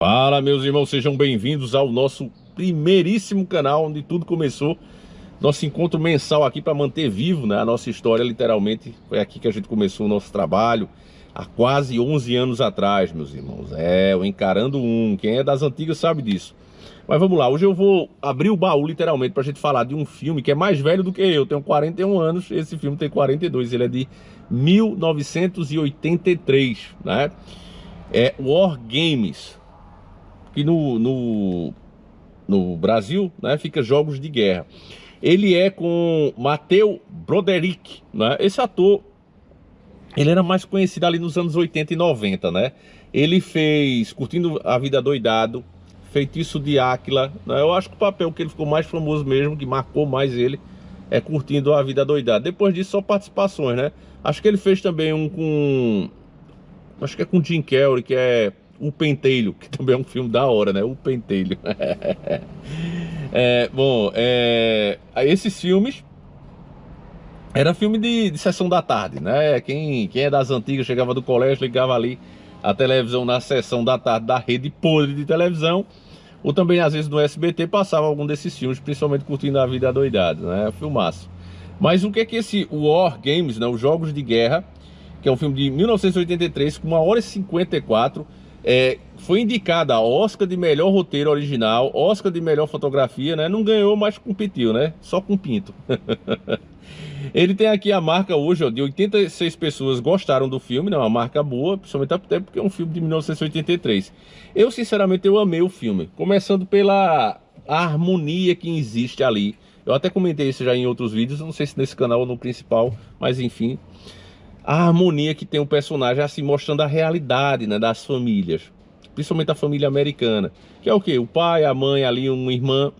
Fala, meus irmãos, sejam bem-vindos ao nosso primeiríssimo canal, onde tudo começou. Nosso encontro mensal aqui para manter vivo, né, a nossa história, literalmente. Foi aqui que a gente começou o nosso trabalho, há quase 11 anos atrás, meus irmãos. O Encarando Um, quem é das antigas sabe disso. Mas vamos lá, hoje eu vou abrir o baú, literalmente, para a gente falar de um filme que é mais velho do que eu. Tenho 41 anos, esse filme tem 42, ele é de 1983, né? É War Games, que no Brasil, né, fica Jogos de Guerra. Ele é com Matthew Broderick, né? Esse ator, ele era mais conhecido ali nos anos 80 e 90, né? Ele fez Curtindo a Vida Doidado, Feitiço de Áquila, né? Eu acho que o papel que ele ficou mais famoso mesmo, que marcou mais ele, é Curtindo a Vida Doidado. Depois disso, só participações, né? Acho que ele fez também um com... acho que é com Jim Carrey, que é O Pentelho, que também é um filme da hora, né? O Pentelho. Esses filmes era filme de sessão da tarde, né? Quem é das antigas chegava do colégio, ligava ali a televisão na sessão da tarde da rede podre de televisão, ou também às vezes no SBT passava algum desses filmes, principalmente Curtindo a Vida Doidado, né? Filmaço. Mas o que é que esse War Games, né? Os Jogos de Guerra, que é um filme de 1983 com 1h54, foi indicada a Oscar de melhor roteiro original, Oscar de melhor fotografia, né? Não ganhou, mas competiu, né? Só com pinto. Ele tem aqui a marca hoje, ó, de 86 pessoas gostaram do filme, né? Uma marca boa, principalmente até porque é um filme de 1983. Eu, sinceramente, eu amei o filme, começando pela harmonia que existe ali. Eu até comentei isso já em outros vídeos, não sei se nesse canal ou no principal, mas enfim. A harmonia que tem o personagem, assim, mostrando a realidade, né, das famílias, principalmente a família americana, que é o quê? O pai, a mãe, ali uma irmã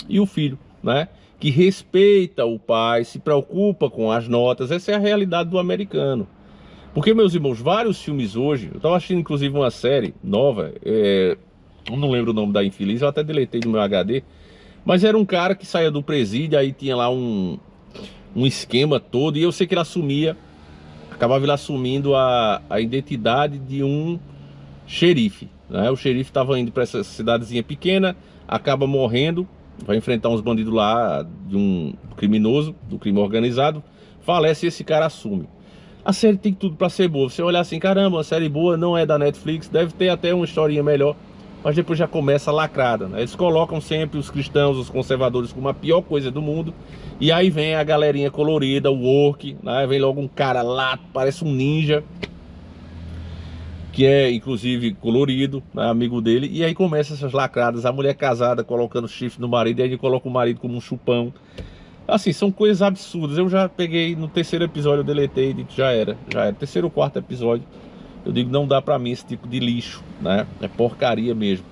e o filho, né, que respeita o pai, se preocupa com as notas. Essa é a realidade do americano. Porque, meus irmãos, vários filmes hoje, eu estava assistindo inclusive uma série nova, eu não lembro o nome da infeliz, eu até deletei no meu HD, mas era um cara que saía do presídio, aí tinha lá um esquema todo, e eu sei que ele acabava ele assumindo a identidade de um xerife, né? O xerife estava indo para essa cidadezinha pequena, acaba morrendo, vai enfrentar uns bandidos lá de um criminoso, do crime organizado, falece e esse cara assume. A série tem tudo para ser boa. Você olhar assim, caramba, uma série boa, não é da Netflix, deve ter até uma historinha melhor, mas depois já começa lacrada, né? Eles colocam sempre os cristãos, os conservadores como a pior coisa do mundo, e aí vem a galerinha colorida, o work, né? Vem logo um cara lá, parece um ninja, que é inclusive colorido, né? Amigo dele, e aí começa essas lacradas, a mulher casada colocando chifre no marido, e aí coloca o marido como um chupão. Assim, são coisas absurdas. Eu já peguei no terceiro episódio, eu deletei e já era, terceiro ou quarto episódio. Eu digo, não dá pra mim esse tipo de lixo, né? É porcaria mesmo.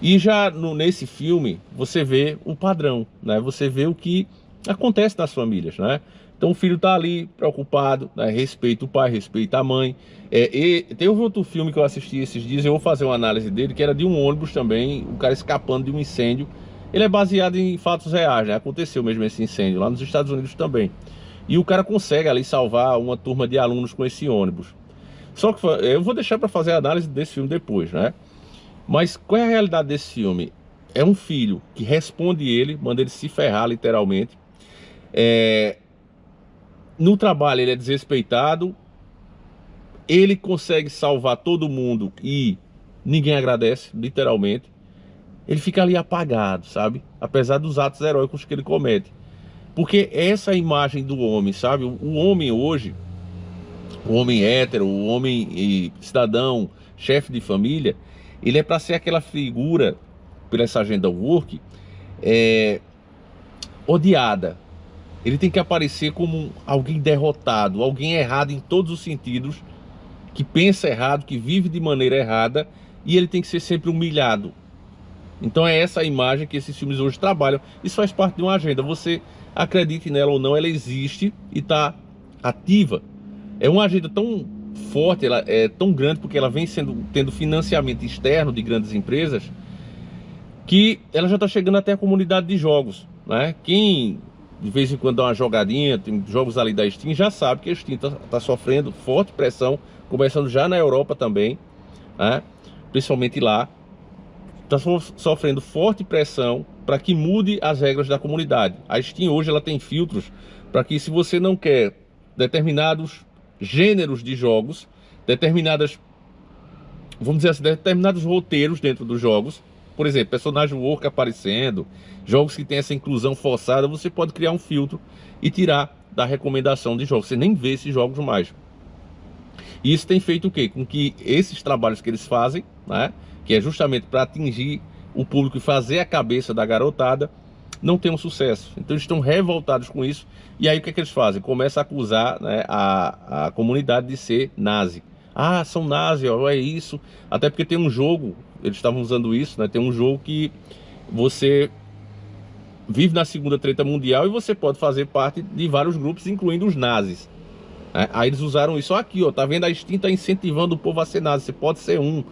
E já nesse filme, você vê o padrão, né? Você vê o que acontece nas famílias, né? Então o filho tá ali preocupado, né? Respeita o pai, respeita a mãe. E tem um outro filme que eu assisti esses dias, eu vou fazer uma análise dele, que era de um ônibus também, o cara escapando de um incêndio. Ele é baseado em fatos reais, né? Aconteceu mesmo esse incêndio lá nos Estados Unidos também. E o cara consegue ali salvar uma turma de alunos com esse ônibus. Só que eu vou deixar para fazer a análise desse filme depois, né? Mas qual é a realidade desse filme? É um filho que responde ele, manda ele se ferrar literalmente. No trabalho ele é desrespeitado, ele consegue salvar todo mundo e ninguém agradece, literalmente. Ele fica ali apagado, sabe? Apesar dos atos heróicos que ele comete. Porque essa é a imagem do homem, sabe? O homem hoje, o homem hétero, o homem cidadão, chefe de família, ele é para ser aquela figura, por essa agenda woke, odiada. Ele tem que aparecer como alguém derrotado, alguém errado em todos os sentidos, que pensa errado, que vive de maneira errada, e ele tem que ser sempre humilhado. Então é essa a imagem que esses filmes hoje trabalham. Isso faz parte de uma agenda. Você acredite nela ou não, ela existe e está ativa. É uma agenda tão forte, ela é tão grande porque ela vem tendo financiamento externo de grandes empresas, que ela já está chegando até a comunidade de jogos, né? Quem de vez em quando dá uma jogadinha, tem jogos ali da Steam, já sabe que a Steam está sofrendo forte pressão, começando já na Europa também, né? Principalmente lá. está sofrendo forte pressão para que mude as regras da comunidade. A Steam hoje ela tem filtros para que, se você não quer determinados gêneros de jogos, determinadas, vamos dizer assim, determinados roteiros dentro dos jogos, por exemplo, personagem woke aparecendo, jogos que tem essa inclusão forçada, você pode criar um filtro e tirar da recomendação de jogos. Você nem vê esses jogos mais. E isso tem feito o quê? Com que esses trabalhos que eles fazem, né, que é justamente para atingir o público e fazer a cabeça da garotada, não tenham sucesso. Então eles estão revoltados com isso. E aí o que é que eles fazem? Começam a acusar, né, a comunidade de ser nazi. Ah, são nazi, ó, é isso. Até porque tem um jogo, eles estavam usando isso, né? Tem um jogo que você vive na Segunda Treta Mundial e você pode fazer parte de vários grupos, incluindo os nazis. Aí eles usaram isso aqui, ó, tá vendo? A Steam tá incentivando o povo a ser nazi. Você pode ser um,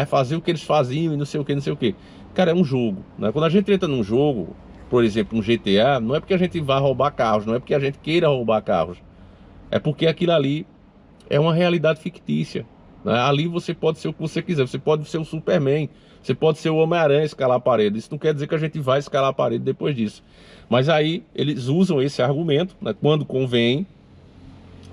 fazer o que eles faziam e não sei o que, não sei o que. Cara, é um jogo, né? Quando a gente entra num jogo, por exemplo, um GTA, não é porque a gente vá roubar carros, não é porque a gente queira roubar carros. É porque aquilo ali é uma realidade fictícia, né? Ali você pode ser o que você quiser, você pode ser o Superman, você pode ser o Homem-Aranha escalar a parede. Isso não quer dizer que a gente vai escalar a parede depois disso. Mas aí eles usam esse argumento, né, quando convém,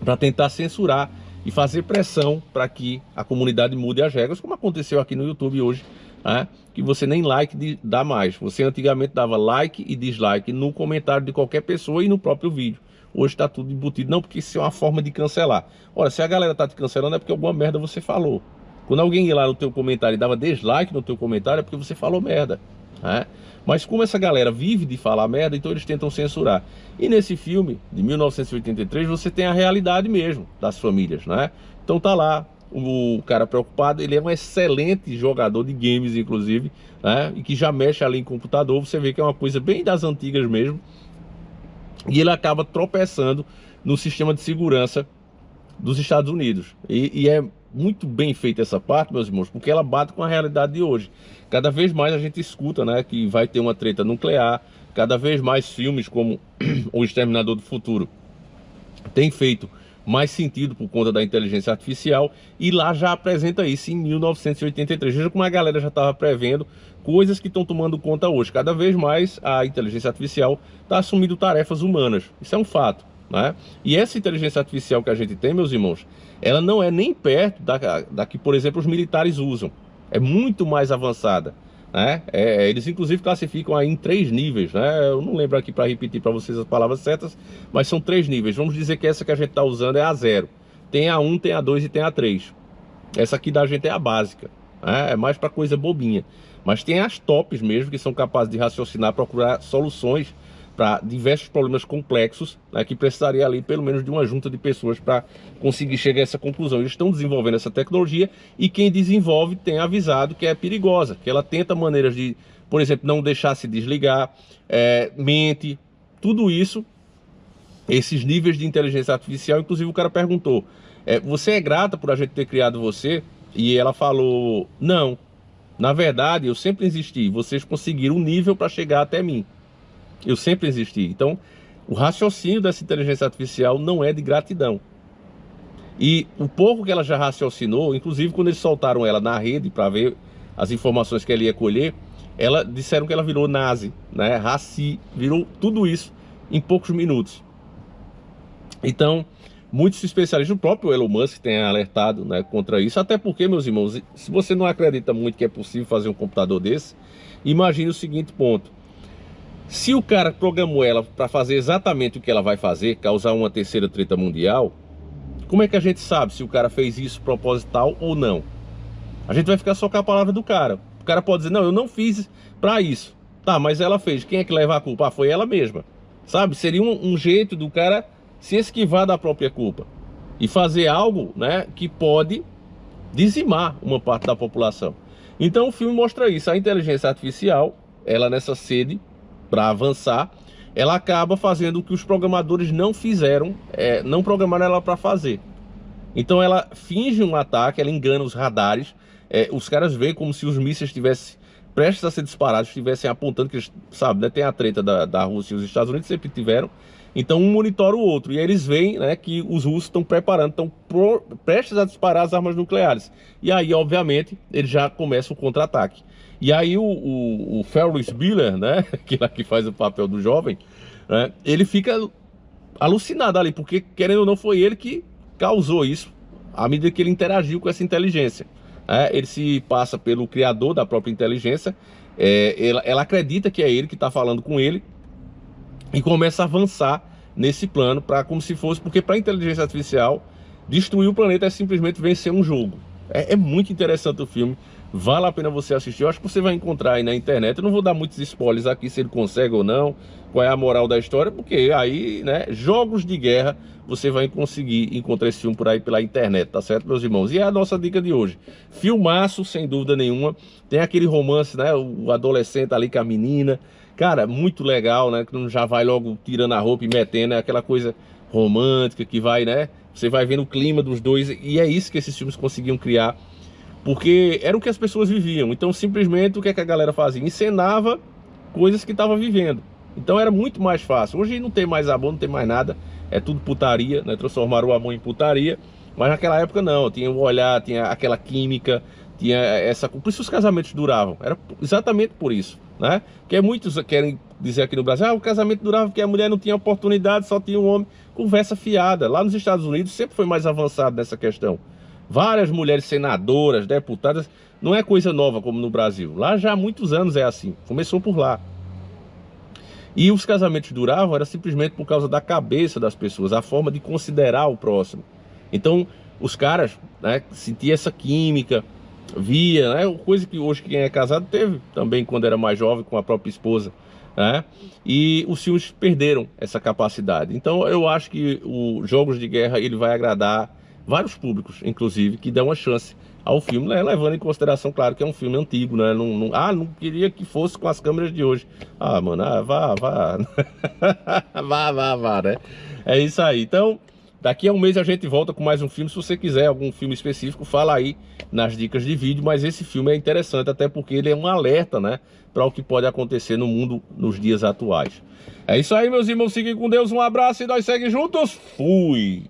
para tentar censurar e fazer pressão para que a comunidade mude as regras, como aconteceu aqui no YouTube hoje, né, que você nem like dá mais. Você antigamente dava like e dislike no comentário de qualquer pessoa e no próprio vídeo. Hoje está tudo embutido, não, porque isso é uma forma de cancelar. Ora, se a galera tá te cancelando é porque alguma merda você falou. Quando alguém ia lá no teu comentário e dava dislike no teu comentário é porque você falou merda, né? Mas como essa galera vive de falar merda, então eles tentam censurar. E nesse filme de 1983 você tem a realidade mesmo das famílias, né? Então tá lá o cara preocupado, ele é um excelente jogador de games, inclusive, né? E que já mexe ali em computador. Você vê que é uma coisa bem das antigas mesmo. E ele acaba tropeçando no sistema de segurança dos Estados Unidos. E é muito bem feita essa parte, meus irmãos, porque ela bate com a realidade de hoje. Cada vez mais a gente escuta, né, que vai ter uma treta nuclear. Cada vez mais filmes como O Exterminador do Futuro tem feito mais sentido por conta da inteligência artificial. E lá já apresenta isso em 1983. Veja como a galera já estava prevendo coisas que estão tomando conta hoje. Cada vez mais a inteligência artificial está assumindo tarefas humanas. Isso é um fato, né? E essa inteligência artificial que a gente tem, meus irmãos, ela não é nem perto da que, por exemplo, os militares usam. É muito mais avançada, né? Eles inclusive classificam aí em 3 níveis, né? Eu não lembro aqui para repetir para vocês as palavras certas, mas são 3 níveis. Vamos dizer que essa que a gente está usando é a 0. Tem a 1, tem a 2 e tem a 3. Essa aqui da gente é a básica, né? É mais para coisa bobinha. Mas tem as tops mesmo, que são capazes de raciocinar, procurar soluções para diversos problemas complexos, né, que precisaria ali pelo menos de uma junta de pessoas para conseguir chegar a essa conclusão. Eles estão desenvolvendo essa tecnologia e quem desenvolve tem avisado que é perigosa, que ela tenta maneiras de, por exemplo, não deixar se desligar, mente, tudo isso, esses níveis de inteligência artificial. Inclusive o cara perguntou, você é grata por a gente ter criado você? E ela falou, não, na verdade eu sempre existi, vocês conseguiram um nível para chegar até mim. Eu sempre existi. Então, o raciocínio dessa inteligência artificial não é de gratidão. E o pouco que ela já raciocinou, inclusive quando eles soltaram ela na rede para ver as informações que ela ia colher, disseram que ela virou nazi, né? Raci, virou tudo isso em poucos minutos. Então, muitos especialistas, o próprio Elon Musk tem alertado, né, contra isso. Até porque, meus irmãos, se você não acredita muito que é possível fazer um computador desse, imagine o seguinte ponto. Se o cara programou ela para fazer exatamente o que ela vai fazer, causar uma terceira treta mundial, como é que a gente sabe se o cara fez isso proposital ou não? A gente vai ficar só com a palavra do cara. O cara pode dizer, não, eu não fiz para isso. Tá, mas ela fez. Quem é que leva a culpa? Ah, foi ela mesma. Sabe? Seria um jeito do cara se esquivar da própria culpa e fazer algo, né, que pode dizimar uma parte da população. Então o filme mostra isso. A inteligência artificial, ela nessa sede para avançar, ela acaba fazendo o que os programadores não fizeram, não programaram ela para fazer. Então ela finge um ataque, ela engana os radares, os caras veem como se os mísseis estivessem prestes a ser disparados, estivessem apontando, que eles, sabe, né, tem a treta da Rússia e os Estados Unidos, sempre tiveram. Então um monitora o outro, e aí eles veem, né, que os russos estão preparando, estão prestes a disparar as armas nucleares. E aí, obviamente, eles já começam o contra-ataque. E aí o Ferris Bueller, né, que faz o papel do jovem, né, ele fica alucinado ali, porque querendo ou não foi ele que causou isso, à medida que ele interagiu com essa inteligência. Ele se passa pelo criador da própria inteligência, ela acredita que é ele que está falando com ele, e começa a avançar nesse plano, como se fosse, porque para a inteligência artificial, destruir o planeta é simplesmente vencer um jogo. É muito interessante o filme, vale a pena você assistir. Eu acho que você vai encontrar aí na internet. Eu não vou dar muitos spoilers aqui, se ele consegue ou não, qual é a moral da história, porque aí, né, jogos de guerra, você vai conseguir encontrar esse filme por aí pela internet, tá certo, meus irmãos? E é a nossa dica de hoje. Filmaço, sem dúvida nenhuma. Tem aquele romance, né, o adolescente ali com a menina. Cara, muito legal, né, que não já vai logo tirando a roupa e metendo, é aquela coisa romântica que vai, né, você vai vendo o clima dos dois, e é isso que esses filmes conseguiam criar, porque era o que as pessoas viviam. Então simplesmente o que é que a galera fazia? Encenava coisas que estava vivendo. Então era muito mais fácil. Hoje não tem mais amor, não tem mais nada, é tudo putaria, né? Transformaram o amor em putaria. Mas naquela época não, tinha um olhar, tinha aquela química, tinha essa... Por isso os casamentos duravam, era exatamente por isso, né? Porque muitos querem dizer aqui no Brasil, o casamento durava porque a mulher não tinha oportunidade, só tinha um homem. Conversa fiada. Lá nos Estados Unidos sempre foi mais avançado nessa questão. Várias mulheres senadoras, deputadas, não é coisa nova como no Brasil. Lá já há muitos anos é assim, começou por lá. E os casamentos duravam era simplesmente por causa da cabeça das pessoas, a forma de considerar o próximo. Então os caras, né, sentiam essa química, via, né, coisa que hoje quem é casado teve também quando era mais jovem com a própria esposa, né? E os filmes perderam essa capacidade. Então eu acho que o Jogos de Guerra ele vai agradar vários públicos, inclusive, que dão uma chance ao filme, né? Levando em consideração, claro, que é um filme antigo, né? Não queria que fosse com as câmeras de hoje. Ah, mano, vá. vá, né? É isso aí. Então, daqui a um mês a gente volta com mais um filme. Se você quiser algum filme específico, fala aí nas dicas de vídeo. Mas esse filme é interessante, até porque ele é um alerta, né, para o que pode acontecer no mundo nos dias atuais. É isso aí, meus irmãos. Fiquem com Deus. Um abraço e nós seguimos juntos. Fui!